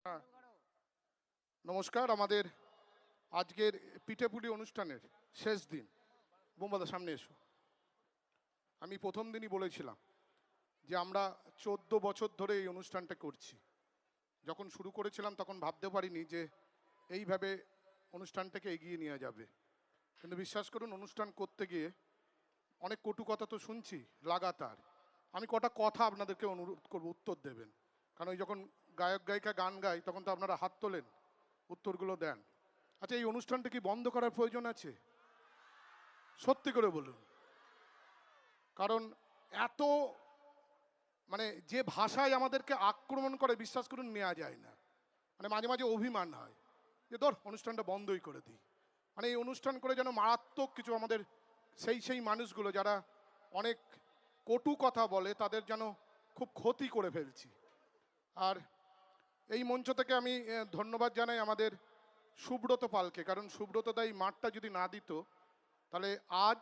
হ্যাঁ, নমস্কার। আমাদের আজকের পিঠেপুলি অনুষ্ঠানের শেষ দিন। বোমবাদা সামনে এসো। আমি প্রথম দিনই বলেছিলাম যে আমরা 14 বছর ধরে এই অনুষ্ঠানটা করছি। যখন শুরু করেছিলাম তখন ভাবতে পারিনি যে এইভাবে অনুষ্ঠানটাকে এগিয়ে নিয়ে যাবে। কিন্তু বিশ্বাস করুন, অনুষ্ঠান করতে গিয়ে অনেক কটু কথা তো শুনছি লাগাতার। আমি কটা কথা আপনাদেরকে অনুরোধ করব, উত্তর দেবেন। কারণ ওই যখন গায়ক গায়িকা গান গায় তখন তো আপনারা হাত তোলেন, উত্তরগুলো দেন। আচ্ছা, এই অনুষ্ঠানটা কি বন্ধ করার প্রয়োজন আছে? সত্যি করে বলুন। কারণ এত যে ভাষায় আমাদেরকে আক্রমণ করে, বিশ্বাস করুন নেওয়া যায় না। মাঝে মাঝে অভিমান হয় যে ধর অনুষ্ঠানটা বন্ধই করে দিই। এই অনুষ্ঠান করে যেন মারাত্মক কিছু আমাদের সেই মানুষগুলো যারা অনেক কটু কথা বলে তাদের যেন খুব ক্ষতি করে ফেলছি। আর এই মঞ্চ থেকে আমি ধন্যবাদ জানাই আমাদের সুব্রত পালকে। কারণ সুব্রত দা এই মাঠটা যদি না দিত তাহলে আজ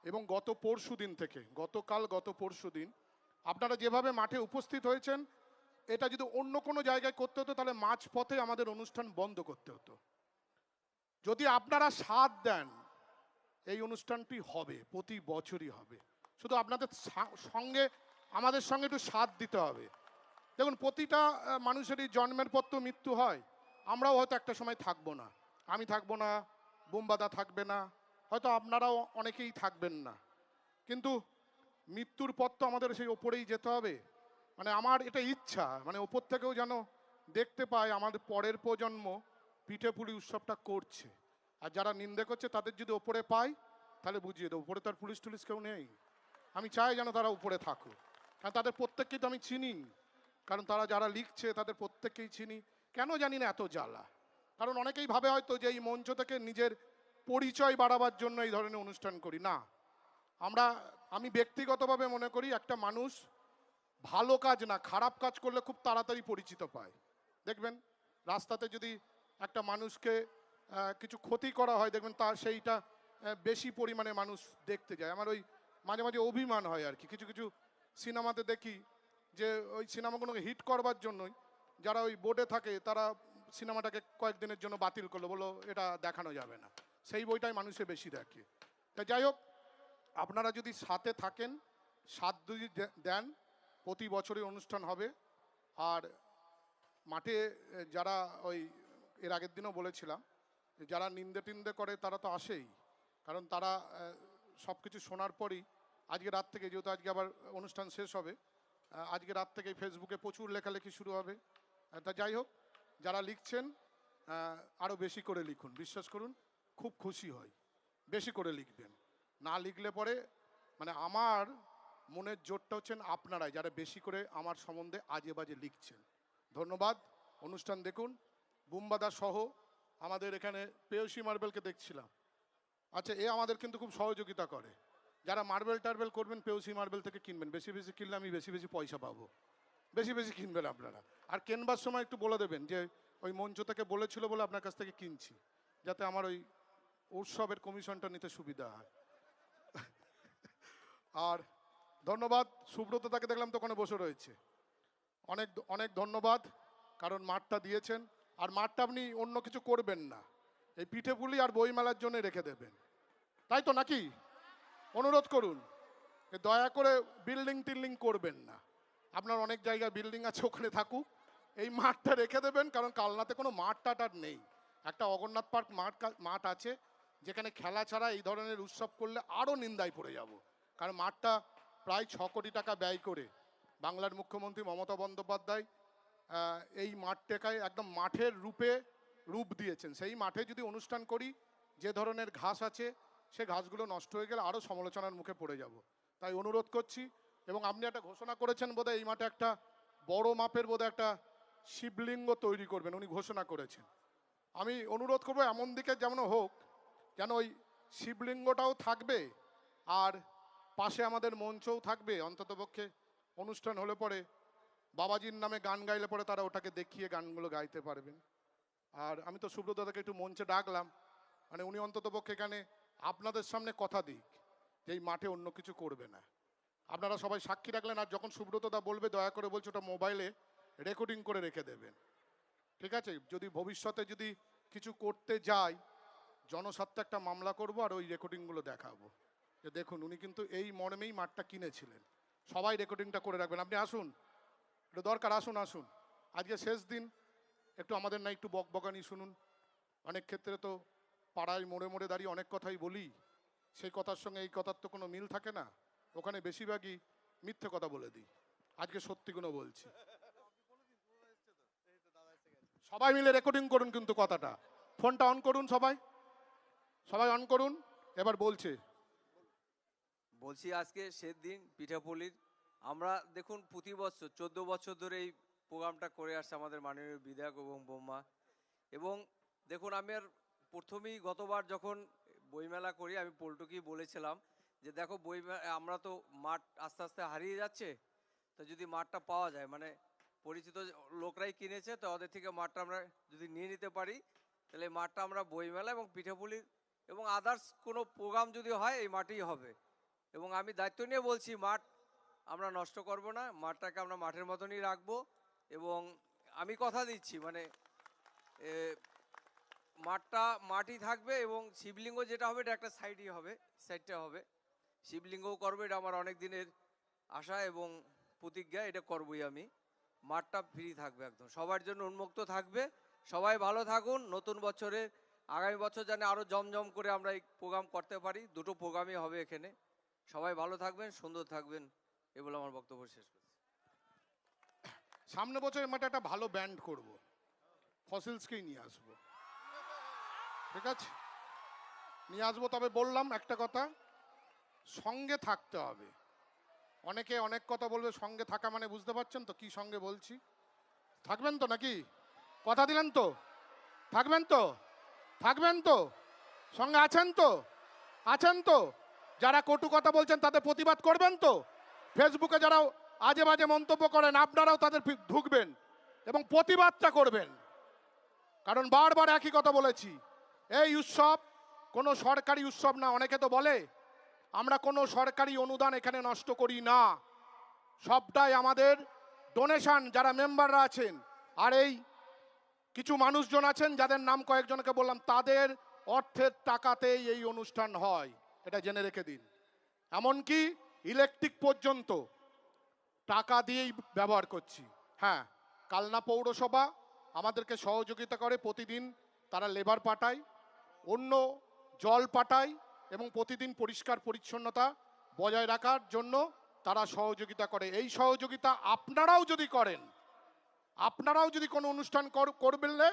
এবং গত পরশু দিন থেকে, গত পরশু দিন আপনারা যেভাবে মাঠে উপস্থিত হয়েছেন, এটা যদি অন্য কোনো জায়গায় করতে হতো তাহলে মাঝপথে আমাদের অনুষ্ঠান বন্ধ করতে হতো। যদি আপনারা সাথ দেন, এই অনুষ্ঠানটি হবে, প্রতি বছরই হবে। শুধু আপনাদের সঙ্গে, আমাদের সঙ্গে একটু সাথ দিতে হবে। দেখুন, প্রতিটা মানুষেরই জন্মের পর তো মৃত্যু হয়। আমরাও হয়তো একটা সময় থাকবো না। আমি থাকবো না, বোমবাদা থাকবে না, হয়তো আপনারাও অনেকেই থাকবেন না। কিন্তু মৃত্যুর পর তো আমাদের সেই ওপরেই যেতে হবে। আমার এটা ইচ্ছা, ওপর থেকেও যেন দেখতে পায় আমাদের পরের প্রজন্ম পিঠেপুলি উৎসবটা করছে। আর যারা নিন্দে করছে তাদের যদি ওপরে পাই তাহলে বুঝিয়ে দেবো, ওপরে তো আর পুলিশ টুলিশ কেউ নেই। আমি চাই যেন তারা উপরে থাকুক, কারণ তাদের প্রত্যেককেই তো আমি চিনি। কারণ তারা যারা লিখছে তাদের প্রত্যেককেই চিনি। কেন জানি না এত জ্বালা। কারণ অনেকেই ভাবে হয়তো যে এই মঞ্চ থেকে নিজের পরিচয় বাড়াবার জন্য এই ধরনের অনুষ্ঠান করি না। আমি ব্যক্তিগতভাবে মনে করি একটা মানুষ ভালো কাজ না, খারাপ কাজ করলে খুব তাড়াতাড়ি পরিচিত পায়। দেখবেন রাস্তাতে যদি একটা মানুষকে কিছু ক্ষতি করা হয়, দেখবেন তার সেইটা বেশি পরিমাণে মানুষ দেখতে যায়। আমার ওই মাঝে মাঝে অভিমান হয় আর কি। কিছু কিছু সিনেমাতে দেখি যে ওই সিনেমাগুলোকে হিট করবার জন্যই যারা ওই বোর্ডে থাকে তারা সিনেমাটাকে কয়েকদিনের জন্য বাতিল করলো, বলো এটা দেখানো যাবে না। সেই বইটাই মানুষে বেশি দেখে। তা যাই হোক, আপনারা যদি সাথে থাকেন, সাথ যদি দেন, প্রতি বছরই অনুষ্ঠান হবে। আর মাঠে যারা ওই এর আগের দিনও বলেছিলাম যে যারা নিন্দে টিন্দে করে তারা তো আসেই। কারণ তারা সব কিছু শোনার পরই আজকে রাত থেকে, যেহেতু আজকে আবার অনুষ্ঠান শেষ হবে, আজকে রাত থেকে ফেসবুকে প্রচুর লেখালেখি শুরু হবে। তা যাই হোক, যারা লিখছেন আরও বেশি করে লিখুন। বিশ্বাস করুন, খুব খুশি হই। বেশি করে লিখবেন। না লিখলে পরে আমার মনের জোরটা হচ্ছেন আপনারাই, যারা বেশি করে আমার সম্বন্ধে আজে বাজে লিখছেন। ধন্যবাদ। অনুষ্ঠান দেখুন। বুম্বাদা সহ আমাদের এখানে পেয়সী মার্বেলকে দেখছিলাম। আচ্ছা, এ আমাদের কিন্তু খুব সহযোগিতা করে। যারা মার্বেল টার্বেল করবেন পেয়সী মার্বেল থেকে কিনবেন, বেশি বেশি কিনলে আমি বেশি বেশি পয়সা পাবো। বেশি বেশি কিনবেন আপনারা। আর কেনবার সময় একটু বলে দেবেন যে ওই মঞ্চ থেকে বলেছিল বলে আপনার কাছ থেকে কিনছি, যাতে আমার ওই উৎসবের কমিশনটা নিতে সুবিধা হয়। আর ধন্যবাদ। সুব্রত তাকে দেখলাম তো ওখানে বসে রয়েছে। অনেক অনেক ধন্যবাদ, কারণ মাঠটা দিয়েছেন। আর মাঠটা আপনি অন্য কিছু করবেন না, এই পিঠেপুলি আর বইমেলার জন্য রেখে দেবেন, তাই তো নাকি? অনুরোধ করুন, দয়া করে বিল্ডিং টিল্ডিং করবেন না। আপনার অনেক জায়গায় বিল্ডিং আছে, ওখানে থাকুক। এই মাঠটা রেখে দেবেন, কারণ কালনাতে কোনো মাঠ টাট আর নেই। একটা অগরনাথ পার্ক মাঠ আছে, যেখানে খেলা ছাড়া এই ধরনের উৎসব করলে আরও নিন্দায় পড়ে যাব। কারণ মাঠটা প্রায় 6 কোটি টাকা ব্যয় করে বাংলার মুখ্যমন্ত্রী মমতা বন্দ্যোপাধ্যায় এই মাঠটাকে একদম মাঠের রূপ দিয়েছেন। সেই মাঠে যদি অনুষ্ঠান করি, যে ধরনের ঘাস আছে সে ঘাসগুলো নষ্ট হয়ে গেলে আরও সমালোচনার মুখে পড়ে যাব। তাই অনুরোধ করছি। এবং আপনি একটা ঘোষণা করেছেন বোধহয়, এই মাঠে একটা বড় মাপের বোধহয় একটা শিবলিঙ্গ তৈরি করবেন, উনি ঘোষণা করেছেন। আমি অনুরোধ করবো এমন দিকে যেমন হোক, যেন ওই শিবলিঙ্গটাও থাকবে আর পাশে আমাদের মঞ্চও থাকবে। অন্ততপক্ষে অনুষ্ঠান হলে পরে বাবাজির নামে গান গাইলে পরে তারা ওটাকে দেখিয়ে গানগুলো গাইতে পারবেন। আর আমি তো সুব্রত দাদাকে একটু মঞ্চে ডাকলাম, উনি অন্ততপক্ষে এখানে আপনাদের সামনে কথা দিক যে এই মাঠে অন্য কিছু করবে না। আপনারা সবাই সাক্ষী রাখলেন। আর যখন সুব্রত দা বলবে, দয়া করে বলছে ওটা মোবাইলে রেকর্ডিং করে রেখে দেবেন। ঠিক আছে, যদি ভবিষ্যতে যদি কিছু করতে যাই, জনস্বার্থে একটা মামলা করব আর ওই রেকর্ডিংগুলো দেখাবো যে দেখুন উনি কিন্তু এই মর্মেই মাঠটা কিনেছিলেন। সবাই রেকর্ডিংটা করে রাখবেন। আপনি আসুন, একটু দরকার, আসুন আসুন। আজকে শেষ দিন, একটু আমাদের না একটু বকবকানি শুনুন। অনেক ক্ষেত্রে তো পাড়ায় মোড়ে মোড়ে দাঁড়িয়ে অনেক কথাই বলি, সেই কথার সঙ্গে এই কথার তো কোনো মিল থাকে না। ওখানে বেশিরভাগই মিথ্যে কথা বলে দিই, আজকে সত্যিগুলো বলছি। সবাই মিলে রেকর্ডিং করুন কিন্তু কথাটা। ফোনটা অন করুন, সবাই সবাই অন করুন। এবার বলছে, বলছি আজকে সেদিন পিঠাপুলির আমরা দেখুন প্রতি বছর 14 বছর ধরে এই প্রোগ্রামটা করে আসছে আমাদের মাননীয় বিধায়ক এবং বোম্মা। এবং দেখুন আমি আর প্রথমেই গতবার যখন বইমেলা করি আমি পল্টুকেই বলেছিলাম যে দেখো আমরা তো মাঠ আস্তে আস্তে হারিয়ে যাচ্ছে, তো যদি মাঠটা পাওয়া যায় মানে পরিচিত লোকরাই কিনেছে, তো ওদের থেকে মাঠটা আমরা যদি নিয়ে নিতে পারি তাহলে এই মাঠটা আমরা বইমেলা এবং পিঠাপুলির এবং আদার্স কোনো প্রোগ্রাম যদি হয় এই মাঠেই হবে। এবং আমি দায়িত্ব নিয়ে বলছি মাঠ আমরা নষ্ট করব না, মাঠটাকে আমরা মাঠের মতনই রাখবো। এবং আমি কথা দিচ্ছি মানে এ, মাঠটা মাটি থাকবে এবং শিবলিঙ্গ যেটা হবে এটা একটা সাইডই হবে, সাইডটা হবে শিবলিঙ্গও করবো, এটা আমার অনেক দিনের আশা এবং প্রতিজ্ঞা, এটা করবই আমি। মাঠটা ফ্রি থাকবে, একদম সবার জন্য উন্মুক্ত থাকবে। সবাই ভালো থাকুন, নতুন বছরে আগামী বছর যেন আরও জমজম করে আমরা এই প্রোগ্রাম করতে পারি। দুটো প্রোগ্রামই হবে এখানে। সবাই ভালো থাকবেন, সুন্দর থাকবেন, এ বলে আমার বক্তব্য শেষ করছি। সামনে বছর মাঠে একটা ভালো ব্যান্ড করব, ফসিলসকেই নিয়ে আসবো। ঠিক আছে, নিয়ে আসবো। তবে বললাম একটা কথা, সঙ্গে থাকতে হবে। অনেকে অনেক কথা বলবে, সঙ্গে থাকা মানে বুঝতে পারছেন তো কি সঙ্গে বলছি? থাকবেন তো নাকি? কথা দিলেন তো? থাকবেন তো? থাকবেন তো? সঙ্গে আছেন তো? আছেন তো? যারা কটু কথা বলছেন তাদের প্রতিবাদ করবেন তো? ফেসবুকে যারা আজে বাজে মন্তব্য করেন আপনারাও তাদের ঢুকবেন এবং প্রতিবাদটা করবেন। কারণ বারবার একই কথা বলেছি, এই উৎসব কোনো সরকারি উৎসব না। অনেকে তো বলে আমরা কোনো সরকারি অনুদান এখানে নষ্ট করি না, সবটাই আমাদের ডোনেশন, যারা মেম্বাররা আছেন আর এই কিছু মানুষজন আছেন যাদের নাম কয়েকজনকে বললাম, তাদের অর্থের টাকাতেই এই অনুষ্ঠান হয়, এটা জেনে রেখে দিন। এমনকি ইলেকট্রিক পর্যন্ত টাকা দিয়েই ব্যবহার করছি। হ্যাঁ, কালনা পৌরসভা আমাদেরকে সহযোগিতা করে, প্রতিদিন তারা লেবার পাঠায়, অন্য জল পাঠায় এবং প্রতিদিন পরিষ্কার পরিচ্ছন্নতা বজায় রাখার জন্য তারা সহযোগিতা করে। এই সহযোগিতা আপনারাও যদি করেন, আপনারাও যদি কোনো অনুষ্ঠান করবেনলে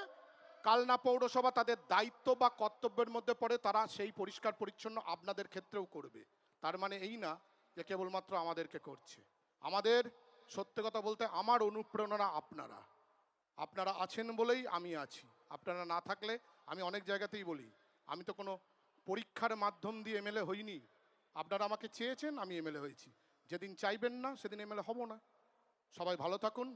কালনা পৌরসভা তাদের দায়িত্ব বা কর্তব্যের মধ্যে পড়ে, তারা সেই পরিষ্কার পরিচ্ছন্ন আপনাদের ক্ষেত্রেও করবে। তার মানে এই না যে কেবলমাত্র আমাদেরকে করছে। আমাদের সত্যি কথা বলতে আমার অনুপ্রেরণা আপনারা, আপনারা আছেন বলেই আমি আছি। আপনারা না থাকলে, আমি অনেক জায়গাতেই বলি, আমি তো কোনো পরীক্ষার মাধ্যম দিয়ে এমএলএ হইনি। আপনারা আমাকে চেয়েছেন, আমি এমএলএ হয়েছি। যেদিন চাইবেন না সেদিন এমএলএ হব না। সবাই ভালো থাকুন।